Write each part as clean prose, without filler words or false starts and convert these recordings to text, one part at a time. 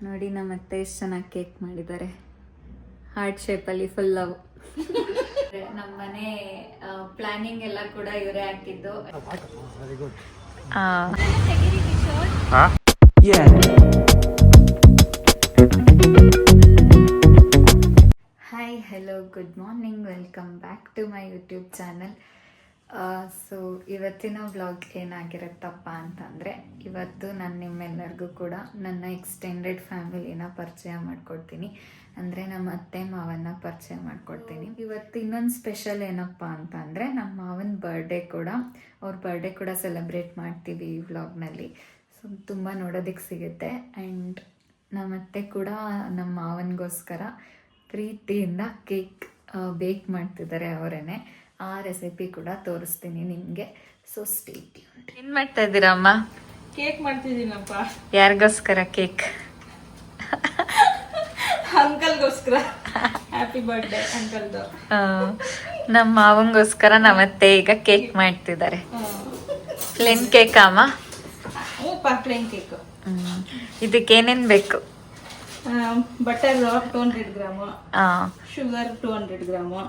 ನೋಡಿ ನಮ್ಮ ಅತ್ತೆ ಎಷ್ಟು ಚೆನ್ನಾಗಿ ಕೇಕ್ ಮಾಡಿದ್ದಾರೆ. ಹಾರ್ಟ್ ಶೇಪಲ್ಲಿ ಫುಲ್ ಲವ್. ನಮ್ಮ ಮನೆ ಪ್ಲಾನಿಂಗ್ ಎಲ್ಲ ಕೂಡ ಇವರೇ ಹಾಕಿದ್ದು. Hi, hello, good morning, welcome back to my YouTube channel. So ಇವತ್ತಿನ ವ್ಲಾಗ್ ಏನಾಗಿರುತ್ತಪ್ಪ ಅಂತಂದರೆ, ಇವತ್ತು ನಾನು ನಿಮ್ಮೆಲ್ಲರಿಗೂ ಕೂಡ ನನ್ನ ಎಕ್ಸ್ಟೆಂಡೆಡ್ ಫ್ಯಾಮಿಲಿನ ಪರಿಚಯ ಮಾಡ್ಕೊಡ್ತೀನಿ. ಅಂದರೆ ನಮ್ಮ ಅತ್ತೆ ಮಾವನ್ನ ಪರಿಚಯ ಮಾಡ್ಕೊಡ್ತೀನಿ. ಇವತ್ತು ಇನ್ನೊಂದು ಸ್ಪೆಷಲ್ ಏನಪ್ಪ ಅಂತ ಅಂದರೆ, ನಮ್ಮ ಮಾವನ ಬರ್ಡೇ ಕೂಡ, ಅವ್ರ ಬರ್ಡೇ ಕೂಡ ಸೆಲೆಬ್ರೇಟ್ ಮಾಡ್ತೀವಿ ಈ ವ್ಲಾಗ್ನಲ್ಲಿ. ಸೊ ತುಂಬ ನೋಡೋದಕ್ಕೆ ಸಿಗುತ್ತೆ. ಆ್ಯಂಡ್ ನಮ್ಮ ಅತ್ತೆ ಕೂಡ ನಮ್ಮ ಮಾವನಿಗೋಸ್ಕರ ಪ್ರೀತಿಯಿಂದ ಕೇಕ್ ಬೇಕ್ ಮಾಡ್ತಿದ್ದಾರೆ ಅವರೇನೆ. ಆ ರೆಸಿಪಿ ಕೂಡ ತೋರಿಸ್ತೀನಿ ನಿಮಗೆ. So stay tuned. ಏನು ಮಾಡ್ತಾ ಇದ್ದೀರಾ ಅಮ್ಮ? ಕೇಕ್ ಮಾಡ್ತಿದ್ದೀನಪ್ಪ. ಯಾರಿಗೋಸ್ಕರ ಕೇಕ್? ಅಂಕಲ್ಗೋಸ್ಕರ. ಹ್ಯಾಪಿ ಬರ್ಡೇ ಅಂಕಲ್ದು. ನಮ್ಮ ಮಾವಂಗೋಸ್ಕರ ನಮ್ಮತ್ತೆ ಈಗ ಕೇಕ್ ಮಾಡ್ತಿದ್ದಾರೆ. ಪ್ಲೇನ್ ಕೇಕ್ ಅಮ್ಮ? Plain cake. ಇದಕ್ಕೆ ಏನೇನ್ ಬೇಕು? Butter 200 gram, sugar 200 gram,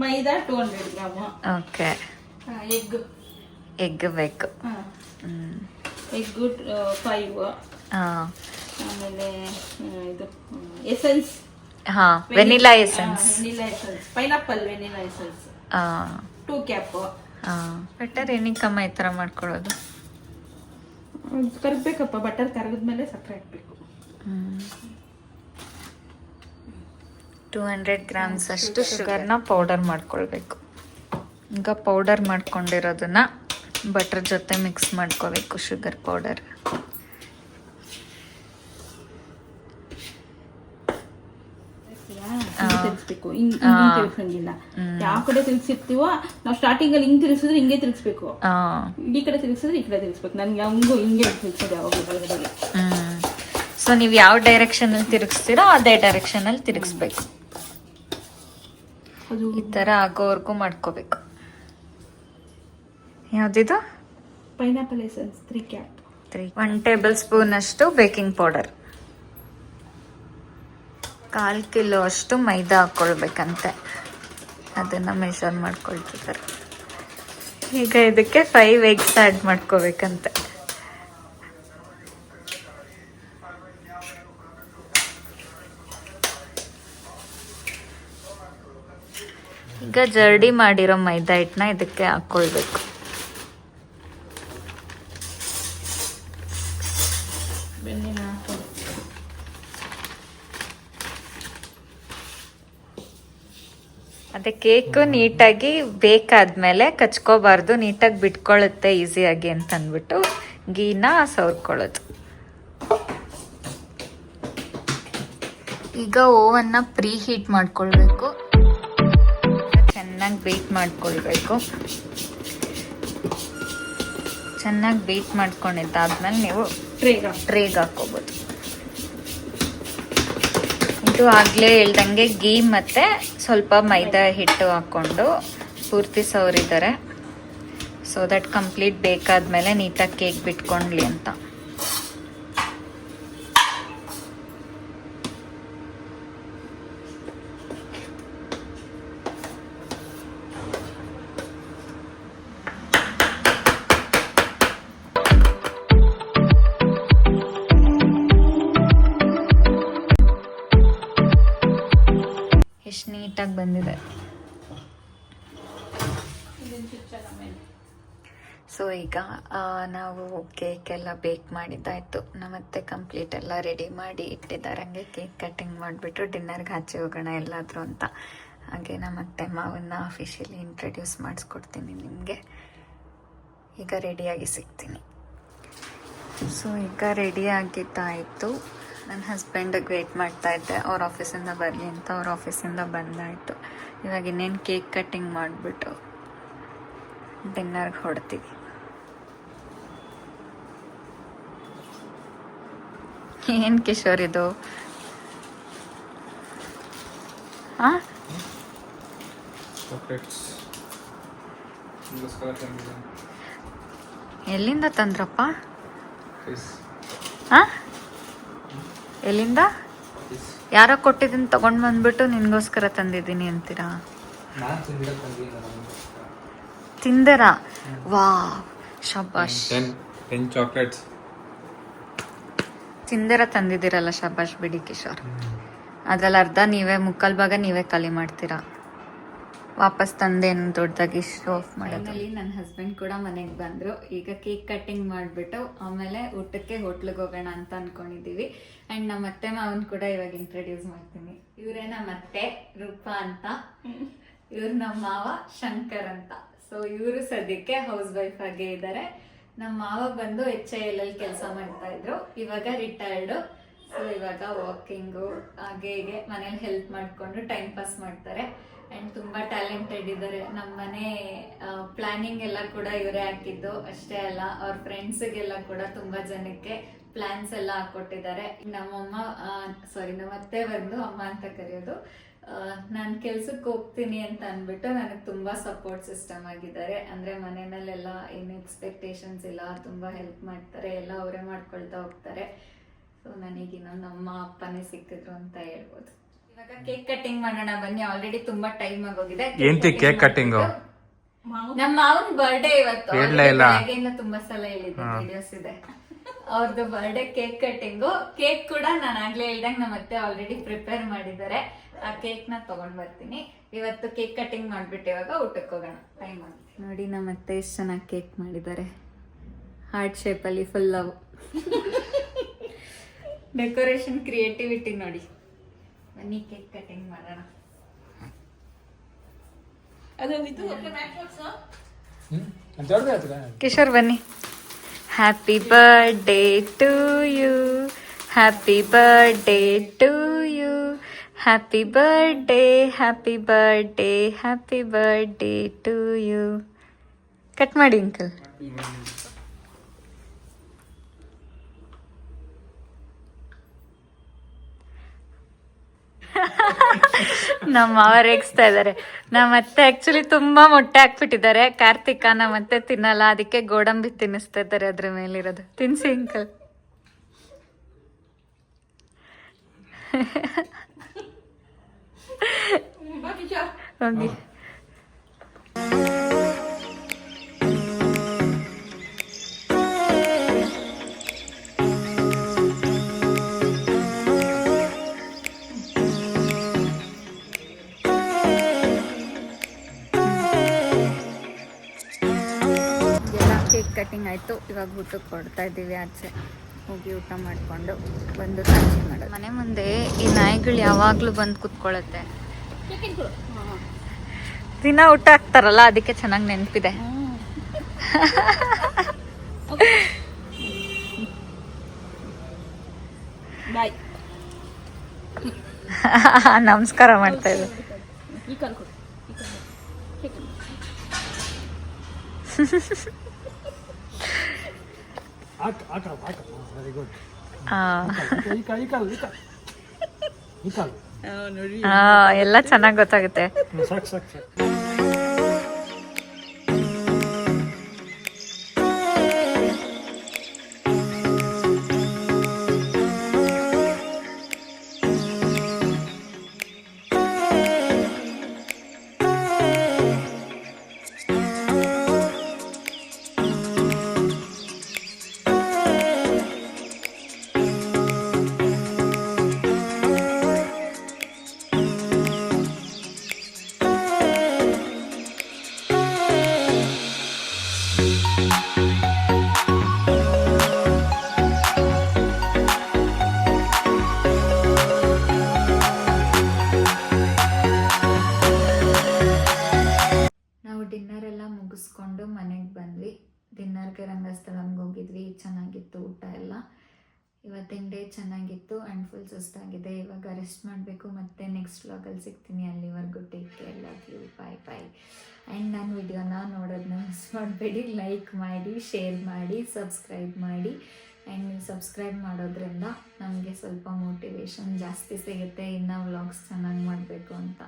maida 200 gram. Okay. Egg ಬೇಕು. ಎಗ್ 5. ಆಮೇಲೆ ಇದು essence. Vanilla essence. Pineapple vanilla essence 2 cap. Butter ಏನಕ್ಕಮ್ಮ ಈ ಥರ ಮಾಡ್ಕೊಳ್ಳೋದು? ಕರಗಬೇಕಪ್ಪ. ಬಟರ್ ಕರಗಿದ್ಮೇಲೆ ಸಕ್ಕರೆ ಹಾಕ್ಬೇಕು. 200 ಗ್ರಾಮ್ಸ್ ಅಷ್ಟು ಶುಗರ್ನ ಪೌಡರ್ ಮಾಡ್ಕೊಳ್ಬೇಕು. ಈಗ ಪೌಡರ್ ಮಾಡ್ಕೊಂಡಿರೋದನ್ನ ಬಟರ್ ಜೊತೆ ಮಿಕ್ಸ್ ಮಾಡ್ಕೋಬೇಕು. Sugar powder. ತಿರ್ಸ್ಬೇಕು. ಹಿಂಗ್ ತಿರ್ಸಂಗಿಲ್ಲ. ಯಾವ ಕಡೆ ತಿರ್ಸಿರ್ತೀವೋ ನಾವು ಸ್ಟಾರ್ಟಿಂಗ್ ಅಲ್ಲಿ ಹಿಂಗ್ ತಿರ್ಸಿದ್ರೆ ಹಿಂಗೆ ತಿರ್ಸ್ಬೇಕು. ಈ ಕಡೆ ತಿರ್ಸಿದ್ರೆ ಈ ಕಡೆ ತಿರ್ಸ್ಬೇಕು. ನನ್ಗೆ ಹಂಗು ಹಿಂಗೆ ತಿರ್ಸೋದು ಯಾವಾಗಲೂ ಬಲಗಡೆಗೆ. ಸೊ ನೀವು ಯಾವ ಡೈರೆಕ್ಷನ್ ಅಲ್ಲಿ ತಿರುಗಿಸ್ತೀರೋ ಅದೇ ಡೈರೆಕ್ಷನ್ ಅಲ್ಲಿ ತಿರುಗಿಸ್ಬೇಕು. ಈ ತರ ಆಗೋವರೆಗೂ ಮಾಡ್ಕೋಬೇಕು. ಯಾವ್ದಿದು? Pineapple essence 3 cap. 1 tablespoon ಅಷ್ಟು ಬೇಕಿಂಗ್ ಪೌಡರ್, 1/4 ಕಿಲೋ ಅಷ್ಟು ಮೈದಾ ಹಾಕೊಳ್ಬೇಕಂತೆ. ಅದನ್ನ ಮೆಷರ್ ಮಾಡ್ಕೊಳ್ತಿದ್ದಾರೆ. ಈಗ ಇದಕ್ಕೆ 5 ಎಗ್ಸ್ ಆ್ಯಡ್ ಮಾಡ್ಕೋಬೇಕಂತೆ. ಈಗ ಜರ್ಡಿ ಮಾಡಿರೋ ಮೈದಾ ಹಿಟ್ಟನ್ನ ಇದಕ್ಕೆ ಹಾಕೊಳ್ಬೇಕು. ಅದೇ ಕೇಕ್ ನೀಟಾಗಿ ಬೇಕಾದ್ಮೇಲೆ ಕಚ್ಕೋಬಾರ್ದು, ನೀಟಾಗಿ ಬಿಟ್ಕೊಳ್ಳುತ್ತೆ ಈಸಿಯಾಗಿ ಅಂತ ಅಂದ್ಬಿಟ್ಟು ಗೀನ ಸವರ್ಕೊಳ್ಳೋದು. ಈಗ ಓವನ್ನ ಪ್ರೀ ಹೀಟ್ ಮಾಡ್ಕೊಳ್ಬೇಕು. ಚೆನ್ನಾಗಿ ಬೀಟ್ ಮಾಡ್ಕೊಳ್ಬೇಕು. ಚೆನ್ನಾಗಿ ಬೀಟ್ ಮಾಡ್ಕೊಂಡಿದ್ದಾದ್ಮೇಲೆ ನೀವು ಟ್ರೇಗೆ ಹಾಕೋಬೋದು. ಇದು ಆಗ್ಲೇ ಹೇಳ್ದಂಗೆ ಗೀ ಮತ್ತೆ ಸ್ವಲ್ಪ ಮೈದಾ ಹಿಟ್ಟು ಹಾಕೊಂಡು ಪೂರ್ತಿ ಸವರಿದ್ದಾರೆ. ಸೊ ದಟ್ ಕಂಪ್ಲೀಟ್ ಬೇಕಾದ್ಮೇಲೆ ನೀಟಾಗಿ ಕೇಕ್ ಬಿಟ್ಕೊಂಡ್ಲಿ ಅಂತ. ಎಷ್ಟು ನೀಟಾಗಿ ಬಂದಿದೆ. ಸೊ ಈಗ ನಾವು ಕೇಕ್ ಎಲ್ಲ ಬೇಕ್ ಮಾಡಿದ್ದಾಯಿತು. ನಮ್ಮತ್ತೆ ಕಂಪ್ಲೀಟ್ ಎಲ್ಲ ರೆಡಿ ಮಾಡಿ ಇಟ್ಟಿದ್ದಾರೆ. ಹಂಗೆ ಕೇಕ್ ಕಟ್ಟಿಂಗ್ ಮಾಡಿಬಿಟ್ಟು ಡಿನ್ನರ್ಗೆ ಆಚೆ ಹೋಗೋಣ ಎಲ್ಲಾದರೂ ಅಂತ. ಹಾಗೆ ನಮ್ಮತ್ತೆ ಮಾವನ್ನ ಅಫಿಷಿಯಲಿ ಇಂಟ್ರಡ್ಯೂಸ್ ಮಾಡಿಸ್ಕೊಡ್ತೀನಿ ನಿಮಗೆ. ಈಗ ರೆಡಿಯಾಗಿ ಸಿಗ್ತೀನಿ. ಸೊ ಈಗ ರೆಡಿ ಆಗಿದ್ದಾಯಿತು. ನನ್ನ ಹಸ್ಬೆಂಡಿಗೆ ವೆಯ್ಟ್ ಮಾಡ್ತಾ ಇದ್ದೆ, ಅವ್ರ ಆಫೀಸಿಂದ ಬರಲಿ ಅಂತ. ಅವ್ರ ಆಫೀಸಿಂದ ಬಂದಾಯಿತು. ಇವಾಗ ಇನ್ನೇನು ಕೇಕ್ ಕಟ್ಟಿಂಗ್ ಮಾಡಿಬಿಟ್ಟು ಡಿನ್ನರ್ಗೆ ಹೊಡ್ತೀವಿ. ಏನು ಕಿಶೋರ್ ಇದು? ಹಾಂ, ಎಲ್ಲಿಂದ ತಂದ್ರಪ್ಪ? ಆ? ಎಲ್ಲಿಂದ? ಯಾರೋ ಕೊಟ್ಟಿದ್ದೀನಿ ತಗೊಂಡ್ ಬಂದ್ಬಿಟ್ಟು ನಿನ್ಗೋಸ್ಕರ ತಂದಿದ್ದೀನಿ ಅಂತೀರಾ? ತಿಂದರ? ವಾ ಶಬಾಷ್. 10 chocolates. ತಿಂದರ ತಂದಿದ್ದೀರಲ್ಲ, ಶಬಾಷ್ ಬಿಡಿ ಕಿಶೋರ್. ಅದ್ರಲ್ಲಿ ಅರ್ಧ ನೀವೇ, ಮುಕ್ಕಾಲ್ ಭಾಗ ನೀವೇ ಖಾಲಿ ಮಾಡ್ತೀರಾ. ವಾಪಸ್ ತಂದೇನು ದೊಡ್ಡದಾಗಿ ಶೋ ಆಫ್ ಮಾಡೋದು. ನನ್ನ ಹಸ್ಬೆಂಡ್ ಕೂಡ ಮನೆಗೆ ಬಂದ್ರು. ಈಗ ಕೇಕ್ ಕಟ್ಟಿಂಗ್ ಮಾಡಿಬಿಟ್ಟು ಆಮೇಲೆ ಊಟಕ್ಕೆ ಹೋಟ್ಲಿಗೆ ಹೋಗೋಣ ಅಂತ ಅನ್ಕೊಂಡಿದೀವಿ. ಅಂಡ್ ನಮ್ಮ ಅತ್ತೆ ಮಾವನ್ ಕೂಡ ಇವಾಗ ಇಂಟ್ರೊಡ್ಯೂಸ್ ಮಾಡ್ತೀನಿ. ಇವರೇ ನಮ್ಮ ಅತ್ತೆ ರೂಪಾ ಅಂತ, ಇವ್ರು ನಮ್ಮ ಮಾವ ಶಂಕರ್ ಅಂತ. ಸೊ ಇವರು ಸದ್ಯಕ್ಕೆ ಹೌಸ್ ವೈಫ್ ಆಗೇ ಇದ್ದಾರೆ. ನಮ್ಮ ಮಾವ ಬಂದು HIL ಅಲ್ಲಿ ಕೆಲಸ ಮಾಡ್ತಾ ಇದ್ರು, ಇವಾಗ ರಿಟೈರ್ಡ್. ಸೊ ಇವಾಗ ವಾಕಿಂಗು ಹಾಗೆ ಹೀಗೆ ಮನೇಲಿ ಹೆಲ್ಪ್ ಮಾಡಿಕೊಂಡು ಟೈಮ್ ಪಾಸ್ ಮಾಡ್ತಾರೆ. ಅಂಡ್ ತುಂಬಾ ಟ್ಯಾಲೆಂಟೆಡ್ ಇದ್ದಾರೆ. ನಮ್ಮ ಮನೆ ಪ್ಲಾನಿಂಗ್ ಎಲ್ಲ ಕೂಡ ಇವರೇ ಹಾಕಿದ್ದು ಅಷ್ಟೇ ಅಲ್ಲ, ಅವ್ರ ಫ್ರೆಂಡ್ಸ್ಗೆಲ್ಲ ಕೂಡ ತುಂಬಾ ಜನಕ್ಕೆ ಪ್ಲಾನ್ಸ್ ಎಲ್ಲ ಹಾಕೊಟ್ಟಿದ್ದಾರೆ. ನಮ್ಮಮ್ಮ ನಮ್ಮ ಅತ್ತೆ ಬಂದು ಅಮ್ಮ ಅಂತ ಕರೆಯೋದು. ನಾನು ಕೆಲ್ಸಕ್ಕೆ ಹೋಗ್ತೀನಿ ಅಂತ ಅಂದ್ಬಿಟ್ಟು ನನಗೆ ತುಂಬಾ ಸಪೋರ್ಟ್ ಸಿಸ್ಟಮ್ ಆಗಿದ್ದಾರೆ. ಅಂದ್ರೆ ಮನೆಯಲ್ಲೆಲ್ಲ ಏನು ಎಕ್ಸ್ಪೆಕ್ಟೇಷನ್ಸ್ ಇಲ್ಲ, ತುಂಬಾ ಹೆಲ್ಪ್ ಮಾಡ್ತಾರೆ, ಎಲ್ಲ ಅವರೇ ಮಾಡ್ಕೊಳ್ತಾ ಹೋಗ್ತಾರೆ. ಸೊ ನನಗೀಗ ನಮ್ಮ ಅಪ್ಪನೇ ಸಿಕ್ಕಿದ್ರು ಅಂತ ಹೇಳ್ಬೋದು. ಇವಾಗ ಕೇಕ್ ಕಟ್ಟಿಂಗ್ ಮಾಡೋಣ ಬನ್ನಿ. ಆಲ್ರೆಡಿ ತುಂಬಾ ಟೈಮ್ ಆಗೋಗಿದೆ. ಕೇಕ್ ಕಟ್ಟಿಂಗ್ ನಮ್ಮ ಮಾವನ್ ಬರ್ಡೇ ಇವತ್ತು. ಬೆಳಗ್ಗೆಯಿಂದ ತುಂಬಾ ಸಲ ಹೇಳಿದ್ದೆ, ವಿಡಿಯೋಸ್ ಇದೆ ಅವ್ರದ್ದು ಬರ್ಡೇ ಕೇಕ್ ಕಟ್ಟಿಂಗು. ಕೇಕ್ ಕೂಡ ನಾನು ಆಗ್ಲೇ ಹೇಳ್ದಂಗೆ ನಮ್ಮ ಅತ್ತೆ ಆಲ್ರೆಡಿ ಪ್ರಿಪೇರ್ ಮಾಡಿದ್ದಾರೆ. ಆ ಕೇಕ್ ನ ತಗೊಂಡ್ ಬರ್ತೀನಿ. ಇವತ್ತು ಕೇಕ್ ಕಟ್ಟಿಂಗ್ ಮಾಡ್ಬಿಟ್ಟು ಇವಾಗ ಊಟಕ್ಕೆ ಹೋಗೋಣ. ಟೈಮ್ ಆಗುತ್ತೆ ನೋಡಿ. ನಮ್ಮ ಅತ್ತೆ ಎಷ್ಟು ಚೆನ್ನಾಗಿ ಕೇಕ್ ಮಾಡಿದ್ದಾರೆ, ಹಾರ್ಟ್ ಶೇಪ್ ಅಲ್ಲಿ ಫುಲ್ ಲವ್. ಡೆಕೋರೇಷನ್ ಕ್ರಿಯೇಟಿವಿಟಿ ನೋಡಿ. ಬನ್ನಿ ಕೇಕ್ ಕಟ್ಟಿಂಗ್ ಮಾಡೋಣ. ಕಿಶೋರ್ ಬನ್ನಿ. Happy birthday to you, happy birthday to you, happy birthday, happy birthday, happy birthday to you. Cut ಮಾಡಿ ಅಂಕಲ್. ನಮ್ಮ ಮಾವ ರೇಗಿಸ್ತಾ ಇದ್ದಾರೆ. ನಮ್ಮತ್ತೆ ಆಕ್ಚುಲಿ ತುಂಬಾ ಮೊಟ್ಟೆ ಹಾಕ್ಬಿಟ್ಟಿದ್ದಾರೆ. ಕಾರ್ತಿಕ ನಮ್ಮತ್ತೆ ತಿನ್ನಲ್ಲ, ಅದಕ್ಕೆ ಗೋಡಂಬಿ ತಿನ್ನಿಸ್ತಾ ಇದ್ದಾರೆ ಅದ್ರ ಮೇಲಿರೋದು. ತಿನ್ಸಿ ಅಂಕಲ್. ಹೋಗಿ. ಕೇಕ್ ಕಟ್ಟಿಂಗ್ ಆಯಿತು. ಇವಾಗ ಊಟಕ್ಕೆ ಕೊಡ್ತಾ ಇದ್ದೀವಿ. ಆಚೆ ಹೋಗಿ ಊಟ ಮಾಡಿಕೊಂಡು ಬಂದು ಸಂಜೆ ಮಾಡೋದು. ಮನೆ ಮುಂದೆ ಈ ನಾಯಿಗಳು ಯಾವಾಗಲೂ ಬಂದು ಕುತ್ಕೊಳ್ಳುತ್ತೆ. ದಿನ ಊಟ ಹಾಕ್ತಾರಲ್ಲ, ಅದಕ್ಕೆ ಚೆನ್ನಾಗಿ ನೆನಪಿದೆ. ನಮಸ್ಕಾರ ಮಾಡ್ತಾ ಇದ್ದೆ. ಎಲ್ಲ ಚೆನ್ನಾಗಿ ಗೊತ್ತಾಗುತ್ತೆ. ಮುಗಿಸ್ಕೊಂಡು ಮನೆಗೆ ಬಂದ್ವಿ. ಡಿನ್ನರ್ಗೆ ರಂಗಸ್ಥಳಂಗೆ ಹೋಗಿದ್ವಿ. ಚೆನ್ನಾಗಿತ್ತು ಊಟ ಎಲ್ಲ. ಇವತ್ತಿನ ಡೇ ಚೆನ್ನಾಗಿತ್ತು ಆ್ಯಂಡ್ ಫುಲ್ ಸುಸ್ತಾಗಿದೆ. ಇವಾಗ ರೆಸ್ಟ್ ಮಾಡಬೇಕು. ಮತ್ತು ನೆಕ್ಸ್ಟ್ ವ್ಲಾಗಲ್ಲಿ ಸಿಗ್ತೀನಿ. ಅಲ್ಲಿವರೆಗೂ take care, love you, bye bye. And ನನ್ನ ವಿಡಿಯೋನ ನೋಡೋದನ್ನ ಮಿಸ್ ಮಾಡಬೇಡಿ. ಲೈಕ್ ಮಾಡಿ, ಶೇರ್ ಮಾಡಿ, ಸಬ್ಸ್ಕ್ರೈಬ್ ಮಾಡಿ. ಆ್ಯಂಡ್ ನೀವು ಸಬ್ಸ್ಕ್ರೈಬ್ ಮಾಡೋದ್ರಿಂದ ನಮಗೆ ಸ್ವಲ್ಪ ಮೋಟಿವೇಶನ್ ಜಾಸ್ತಿ ಸಿಗುತ್ತೆ, ಇನ್ನೂ ವ್ಲಾಗ್ಸ್ ಚೆನ್ನಾಗಿ ಮಾಡಬೇಕು ಅಂತ.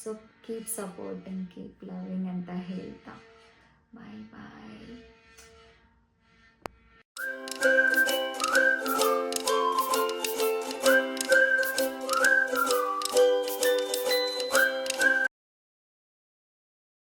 So keep supporting, keep loving ಅಂತ ಹೇಳ್ತಾ ಬಾಯ್ ಬಾಯ್.